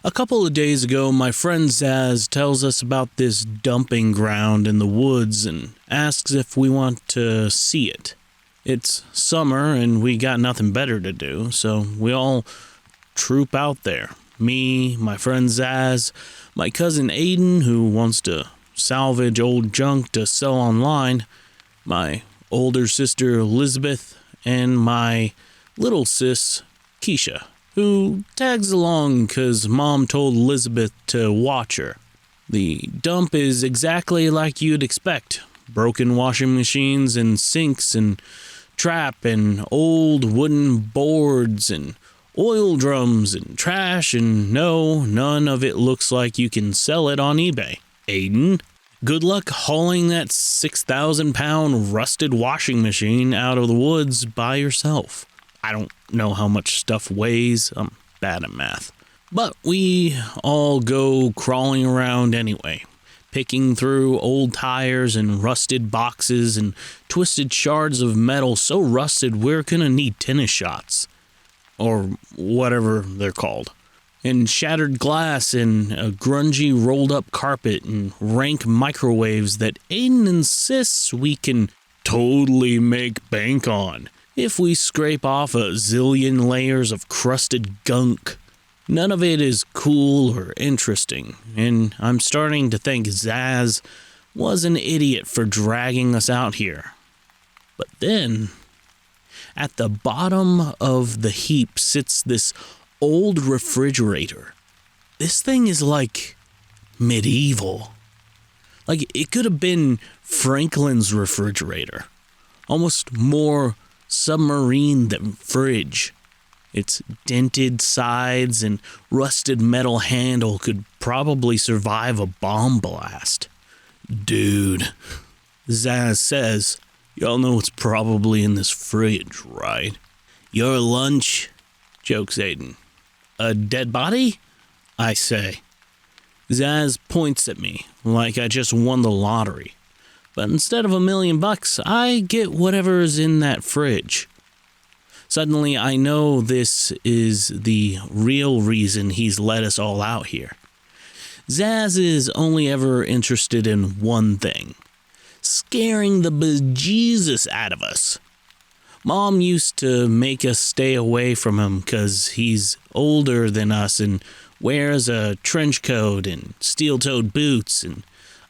A couple of days ago, my friend Zazz tells us about this dumping ground in the woods and asks if we want to see it. It's summer and we got nothing better to do, so we all troop out there. Me, my friend Zazz, my cousin Aiden, who wants to salvage old junk to sell online, my older sister Lisbeth, and my little sis Kisha, who tags along because Mom told Lisbeth to watch her. The dump is exactly like you'd expect. Broken washing machines and sinks and trap and old wooden boards and oil drums and trash, and no, none of it looks like you can sell it on eBay. Aiden, good luck hauling that 6,000-pound rusted washing machine out of the woods by yourself. I don't know how much stuff weighs. I'm bad at math. But we all go crawling around anyway, picking through old tires and rusted boxes and twisted shards of metal so rusted we're gonna need tennis shots. Or whatever they're called. And shattered glass and a grungy rolled-up carpet and rank microwaves that Aiden insists we can totally make bank on if we scrape off a zillion layers of crusted gunk. None of it is cool or interesting, and I'm starting to think Zazz was an idiot for dragging us out here. But then, at the bottom of the heap sits this old refrigerator. This thing is like medieval. Like it could have been Franklin's refrigerator. Almost more submarine than fridge. Its dented sides and rusted metal handle could probably survive a bomb blast. Dude, Zazz says, y'all know what's probably in this fridge, right? Your lunch, jokes Aiden. A dead body? I say. Zazz points at me like I just won the lottery. But instead of $1 million, I get whatever's in that fridge. Suddenly, I know this is the real reason he's let us all out here. Zazz is only ever interested in one thing: scaring the bejesus out of us. Mom used to make us stay away from him because he's older than us and wears a trench coat and steel-toed boots and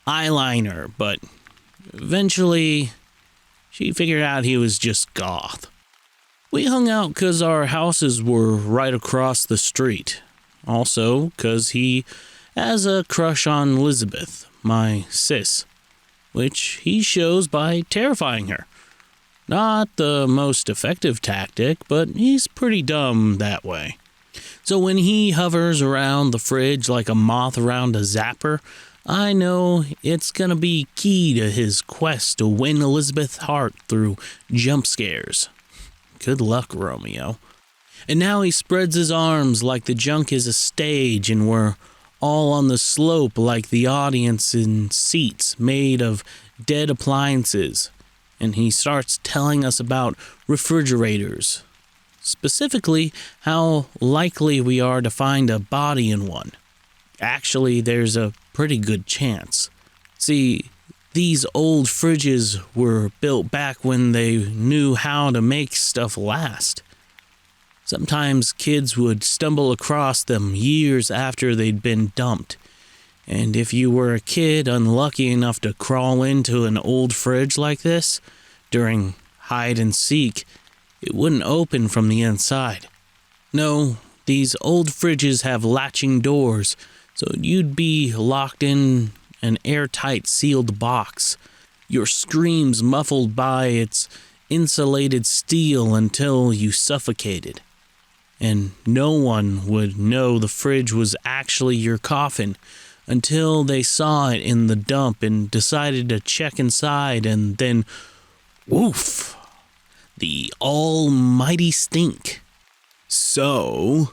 eyeliner, but eventually she figured out he was just goth. We hung out because our houses were right across the street. Also because he has a crush on Lisbeth, my sis, which he shows by terrifying her. Not the most effective tactic, but he's pretty dumb that way. So when he hovers around the fridge like a moth around a zapper, I know it's gonna be key to his quest to win Elizabeth's heart through jump scares. Good luck, Romeo. And now he spreads his arms like the junk is a stage and we're all on the slope like the audience in seats made of dead appliances. And he starts telling us about refrigerators. Specifically, how likely we are to find a body in one. Actually, there's a pretty good chance. See, these old fridges were built back when they knew how to make stuff last. Sometimes kids would stumble across them years after they'd been dumped. And if you were a kid unlucky enough to crawl into an old fridge like this, during hide and seek, it wouldn't open from the inside. No, these old fridges have latching doors, so you'd be locked in an airtight sealed box, your screams muffled by its insulated steel until you suffocated. And no one would know the fridge was actually your coffin until they saw it in the dump and decided to check inside, and then, woof, the almighty stink. So,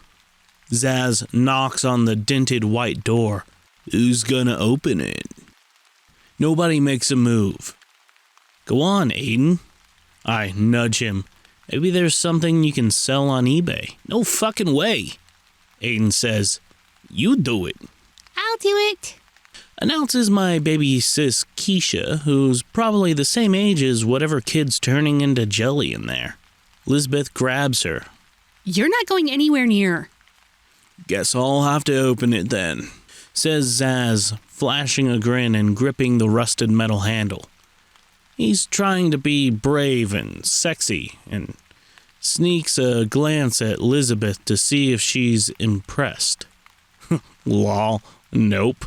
Zazz knocks on the dented white door. Who's gonna open it? Nobody makes a move. Go on, Aiden. I nudge him. Maybe there's something you can sell on eBay. No fucking way, Aiden says. You do it. I'll do it. Announces my baby sis Kisha, who's probably the same age as whatever kid's turning into jelly in there. Lisbeth grabs her. You're not going anywhere near. Guess I'll have to open it then, says Zazz, flashing a grin and gripping the rusted metal handle. He's trying to be brave and sexy and sneaks a glance at Lisbeth to see if she's impressed. Lol, nope.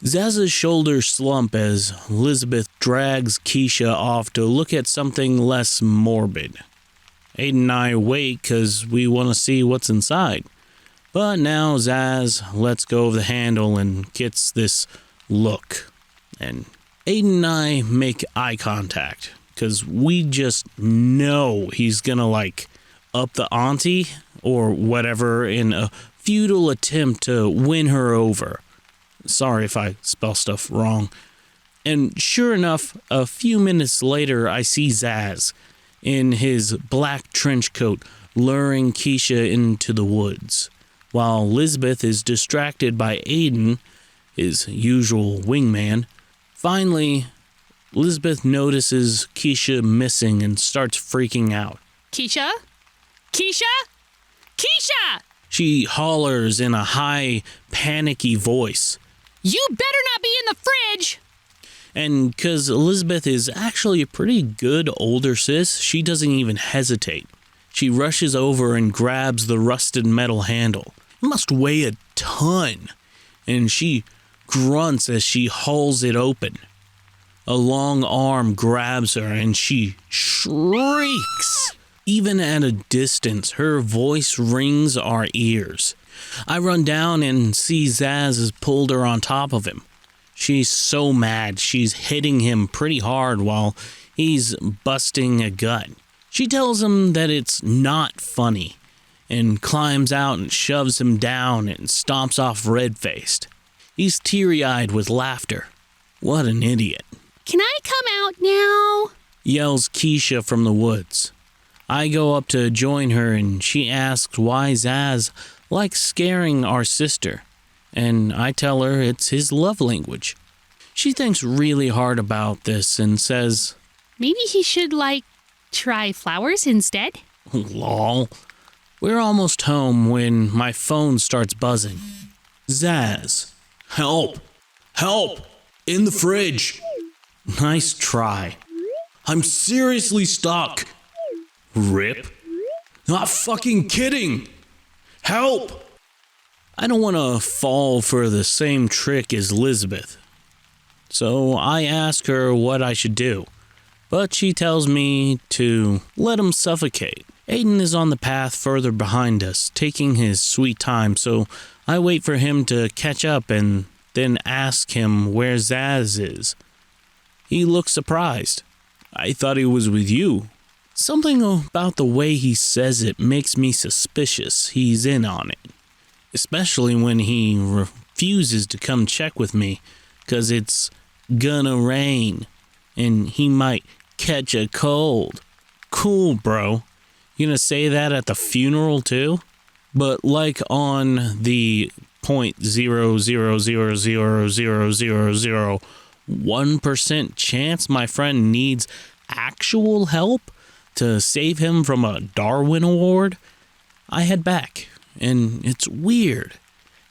Zazz's shoulders slump as Lisbeth drags Kisha off to look at something less morbid. Aiden and I wait because we want to see what's inside. But now Zazz lets go of the handle and gets this look. And Aiden and I make eye contact because we just know he's gonna up the auntie or whatever in a futile attempt to win her over. Sorry if I spell stuff wrong. And sure enough, a few minutes later, I see Zazz in his black trench coat luring Kisha into the woods, while Lisbeth is distracted by Aiden, his usual wingman. Finally, Lisbeth notices Kisha missing and starts freaking out. Kisha? Kisha? Kisha! She hollers in a high, panicky voice. You better not be in the fridge! And because Lisbeth is actually a pretty good older sis, she doesn't even hesitate. She rushes over and grabs the rusted metal handle. It must weigh a ton. And she grunts as she hauls it open. A long arm grabs her and she shrieks. Even at a distance, her voice rings our ears. I run down and see Zazz has pulled her on top of him. She's so mad, she's hitting him pretty hard while he's busting a gut. She tells him that it's not funny and climbs out and shoves him down and stomps off red-faced. He's teary-eyed with laughter. What an idiot. Can I come out now? Yells Kisha from the woods. I go up to join her and she asks why Zazz likes scaring our sister, and I tell her it's his love language. She thinks really hard about this and says, maybe he should, try flowers instead? Lol. We're almost home when my phone starts buzzing. Zazz. Help! Help! In the fridge! Nice try. I'm seriously stuck. Rip. Not fucking kidding. Help! I don't want to fall for the same trick as Lisbeth. So I ask her what I should do. But she tells me to let him suffocate. Aiden is on the path further behind us, taking his sweet time, so I wait for him to catch up and then ask him where Zazz is. He looks surprised. I thought he was with you. Something about the way he says it makes me suspicious he's in on it. Especially when he refuses to come check with me, 'cause it's gonna rain, and he might catch a cold. Cool, bro. You gonna say that at the funeral too? But on the 0.0000001% chance my friend needs actual help to save him from a Darwin Award, I head back, and it's weird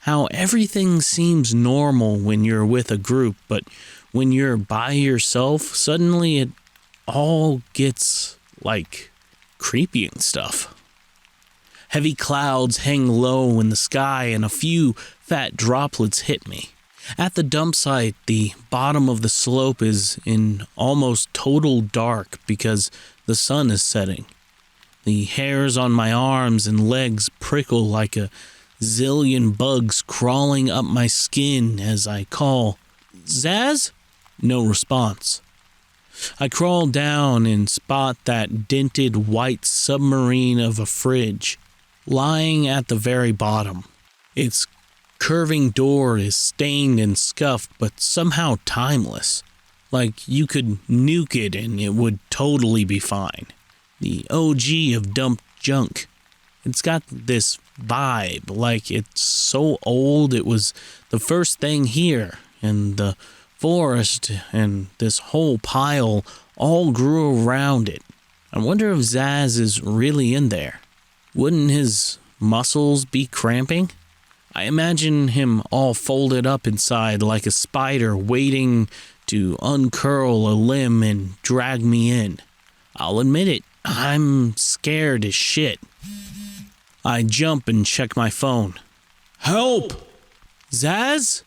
how everything seems normal when you're with a group, but when you're by yourself, suddenly it all gets, creepy and stuff. Heavy clouds hang low in the sky, and a few fat droplets hit me. At the dump site, the bottom of the slope is in almost total dark because the sun is setting. The hairs on my arms and legs prickle like a zillion bugs crawling up my skin as I call, Zazz? No response. I crawl down and spot that dented white submarine of a fridge lying at the very bottom. Its curving door is stained and scuffed, but somehow timeless. Like you could nuke it and it would totally be fine. The OG of dumped junk. It's got this vibe, like it's so old it was the first thing here, and the forest and this whole pile all grew around it. I wonder if Zazz is really in there. Wouldn't his muscles be cramping? I imagine him all folded up inside like a spider waiting to uncurl a limb and drag me in. I'll admit it, I'm scared as shit. I jump and check my phone. Help! Zazz?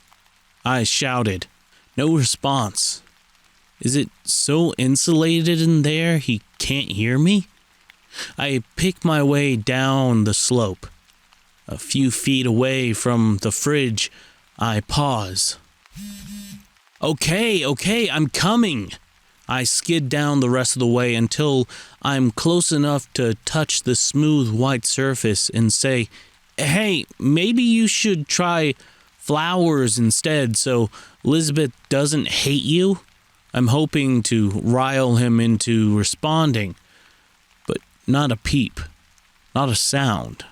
I shouted. No response. Is it so insulated in there he can't hear me? I pick my way down the slope. A few feet away from the fridge, I pause. Okay, I'm coming. I skid down the rest of the way until I'm close enough to touch the smooth white surface and say, hey, maybe you should try flowers instead so Lisbeth doesn't hate you. I'm hoping to rile him into responding, but not a peep, not a sound,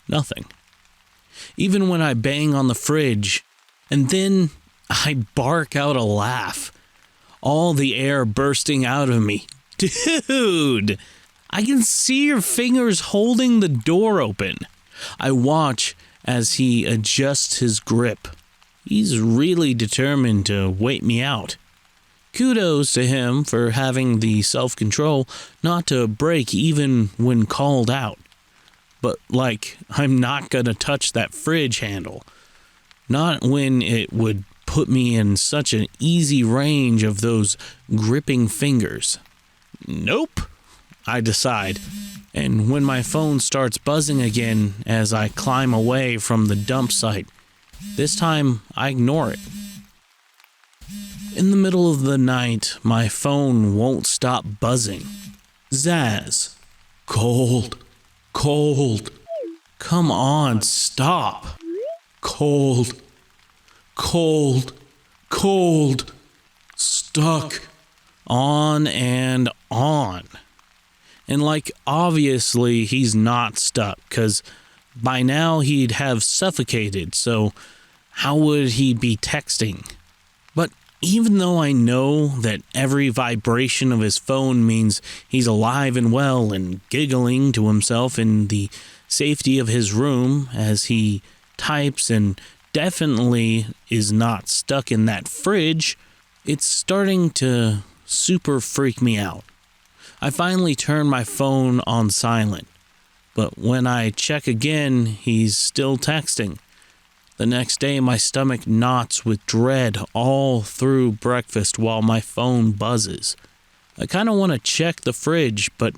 nothing. Even when I bang on the fridge, and then I bark out a laugh, all the air bursting out of me. Dude, I can see your fingers holding the door open. I watch as he adjusts his grip. He's really determined to wait me out. Kudos to him for having the self-control not to break even when called out. But, I'm not gonna touch that fridge handle. Not when it would put me in such an easy range of those gripping fingers. Nope, I decide. And when my phone starts buzzing again as I climb away from the dump site, this time I ignore it. In the middle of the night, my phone won't stop buzzing. Zazz. Cold. Come on, stop. Cold. Stuck. On and on. And obviously he's not stuck, because by now he'd have suffocated, so how would he be texting? But even though I know that every vibration of his phone means he's alive and well and giggling to himself in the safety of his room as he types and definitely is not stuck in that fridge, it's starting to super freak me out. I finally turn my phone on silent, but when I check again, he's still texting. The next day, my stomach knots with dread all through breakfast while my phone buzzes. I kind of want to check the fridge, but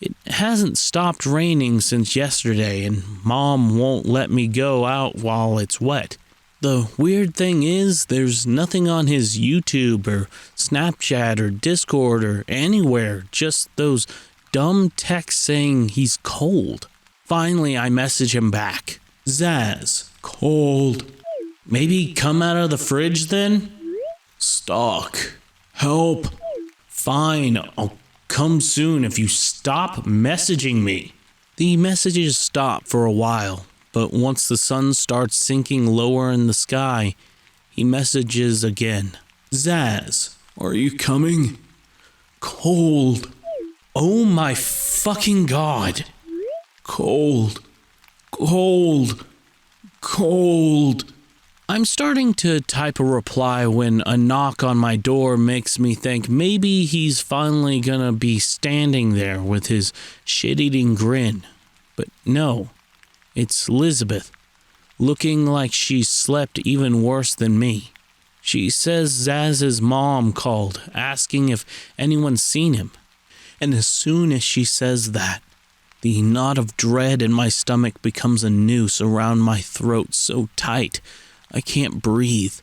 it hasn't stopped raining since yesterday, and Mom won't let me go out while it's wet. The weird thing is, there's nothing on his YouTube or Snapchat or Discord or anywhere, just those dumb texts saying he's cold. Finally, I message him back. Zazz. Cold. Maybe come out of the fridge then? Stuck. Help. Fine, I'll come soon if you stop messaging me. The messages stop for a while, but once the sun starts sinking lower in the sky, he messages again. Zazz, are you coming? Cold. Oh my fucking God. Cold. I'm starting to type a reply when a knock on my door makes me think maybe he's finally gonna be standing there with his shit-eating grin. But no, it's Lisbeth, looking like she slept even worse than me. She says Zazz's mom called, asking if anyone's seen him. And as soon as she says that, the knot of dread in my stomach becomes a noose around my throat so tight I can't breathe.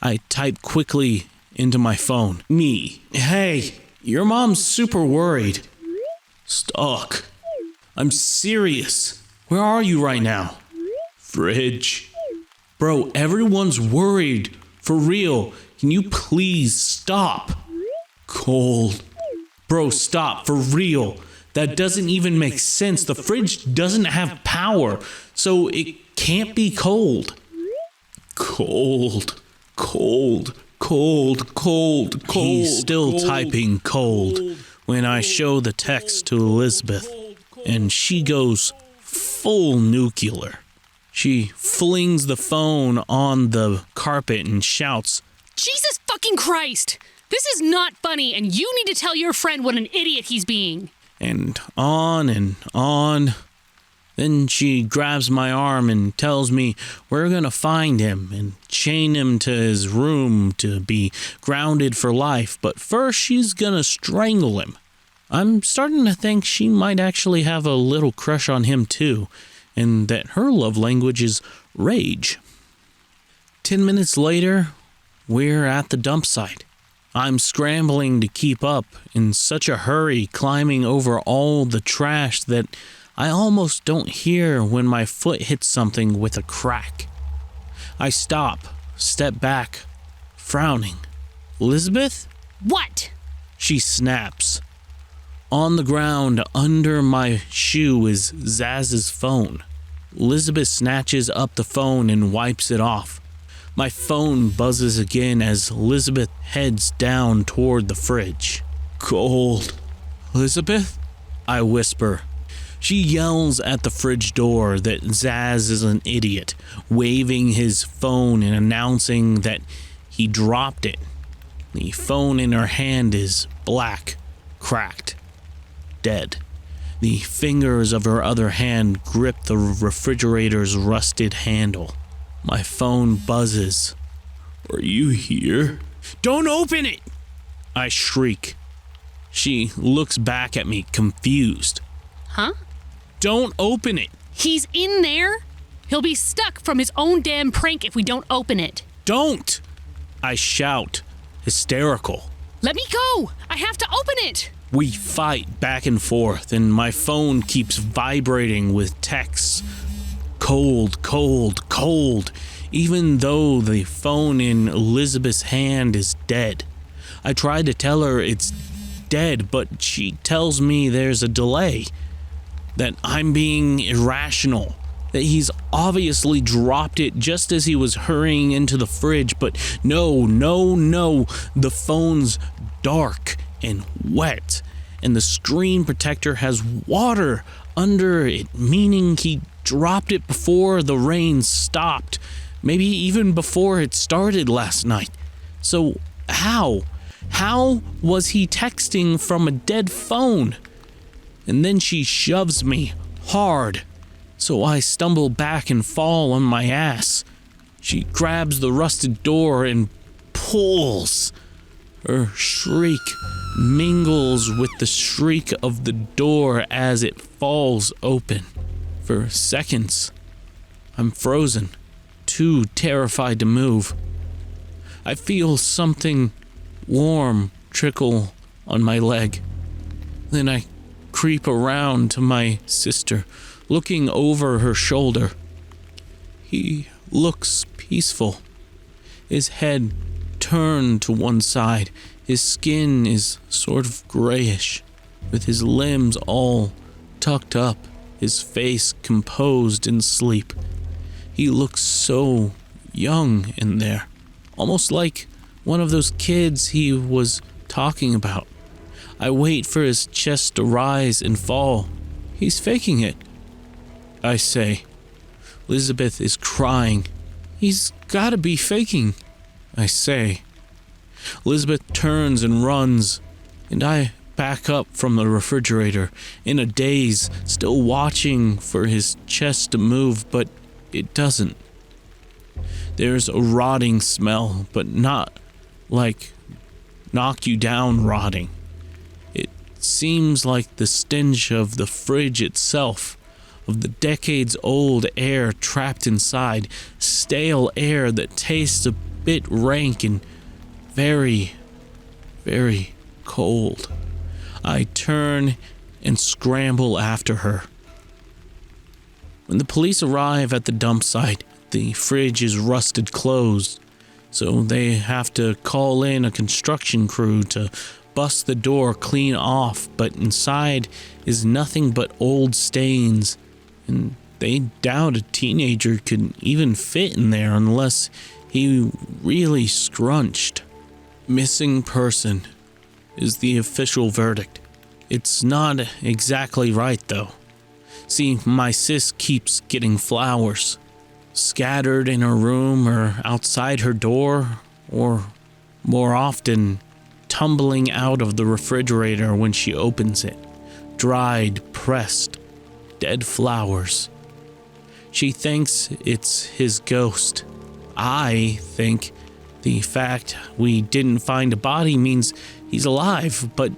I type quickly into my phone. Me. Hey, your mom's super worried. Stuck. I'm serious. Where are you right now? Fridge. Bro, everyone's worried. For real. Can you please stop? Cold. Bro, stop. For real. That doesn't even make sense. The fridge doesn't have power, so it can't be cold. Cold, cold, cold, cold, cold. He's still typing cold when I show the text to Lisbeth, and she goes full nuclear. She flings the phone on the carpet and shouts, Jesus fucking Christ! This is not funny, and you need to tell your friend what an idiot he's being. And on and on. Then she grabs my arm and tells me we're gonna find him and chain him to his room to be grounded for life, but first she's gonna strangle him. I'm starting to think she might actually have a little crush on him too, and that her love language is rage. 10 minutes later, we're at the dump site. I'm scrambling to keep up, in such a hurry, climbing over all the trash that I almost don't hear when my foot hits something with a crack. I stop, step back, frowning. Lisbeth? What? She snaps. On the ground under my shoe is Zazz's phone. Lisbeth snatches up the phone and wipes it off. My phone buzzes again as Lisbeth heads down toward the fridge. Cold. Lisbeth? I whisper. She yells at the fridge door that Zazz is an idiot, waving his phone and announcing that he dropped it. The phone in her hand is black, cracked, dead. The fingers of her other hand grip the refrigerator's rusted handle. My phone buzzes. Are you here? Don't open it! I shriek. She looks back at me, confused. Huh? Don't open it. He's in there. He'll be stuck from his own damn prank if we don't open it. Don't! I shout, hysterical. Let me go! I have to open it! We fight back and forth, and my phone keeps vibrating with texts. Cold, cold, cold, even though the phone in Elizabeth's hand is dead. I try to tell her it's dead, but she tells me there's a delay, that I'm being irrational, that he's obviously dropped it just as he was hurrying into the fridge, but no, the phone's dark and wet, and the screen protector has water under it, meaning he dropped it before the rain stopped, maybe even before it started last night. So how was he texting from a dead phone? And then she shoves me hard, so I stumble back and fall on my ass. She grabs the rusted door and pulls. Her shriek mingles with the shriek of the door as it falls open. For seconds, I'm frozen, too terrified to move. I feel something warm trickle on my leg. Then I creep around to my sister, looking over her shoulder. He looks peaceful. His head turned to one side. His skin is sort of grayish, with his limbs all tucked up, his face composed in sleep. He looks so young in there, almost like one of those kids he was talking about. I wait for his chest to rise and fall. He's faking it, I say. Lisbeth is crying. He's gotta be faking, I say. Lisbeth turns and runs, and I back up from the refrigerator in a daze, still watching for his chest to move, but it doesn't. There's a rotting smell, but not like knock you down rotting. It seems like the stench of the fridge itself, of the decades-old air trapped inside, stale air that tastes a bit rank and very, very cold. I turn and scramble after her. When the police arrive at the dump site, the fridge is rusted closed, so they have to call in a construction crew to bust the door clean off, but inside is nothing but old stains, and they doubt a teenager could even fit in there unless he really scrunched. Missing person is the official verdict. It's not exactly right, though. See, my sis keeps getting flowers, scattered in her room or outside her door, or more often, tumbling out of the refrigerator when she opens it. Dried, pressed, dead flowers. She thinks it's his ghost. I think the fact we didn't find a body means he's alive, but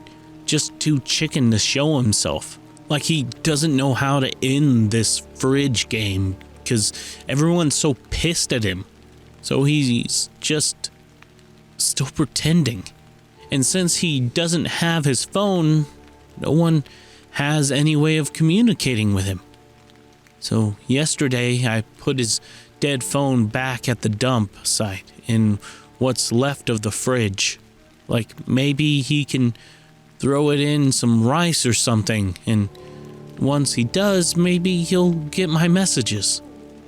just too chicken to show himself. Like he doesn't know how to end this fridge game because everyone's so pissed at him. So he's just still pretending. And since he doesn't have his phone, no one has any way of communicating with him. So yesterday I put his dead phone back at the dump site in what's left of the fridge. Like maybe he can throw it in some rice or something, and once he does, maybe he'll get my messages.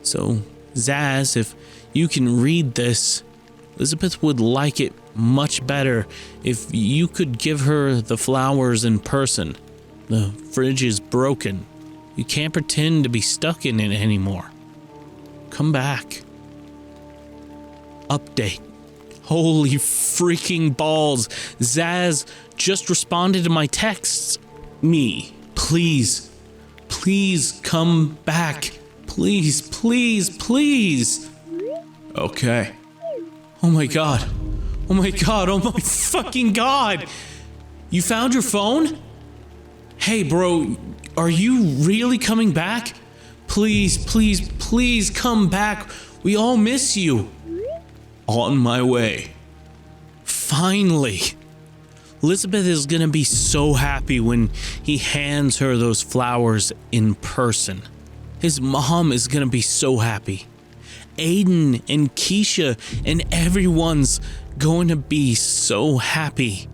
So, Zazz, if you can read this, Lisbeth would like it much better if you could give her the flowers in person. The fridge is broken. You can't pretend to be stuck in it anymore. Come back. Update. Holy freaking balls. Zazz just responded to my texts. Me, please come back. Please. Okay. Oh my god. Oh my fucking god. You found your phone? Hey bro, are you really coming back? Please come back. We all miss you. On my way. Finally. Lisbeth is gonna be so happy when he hands her those flowers in person. His mom is gonna be so happy. Aiden and Kisha and everyone's going to be so happy.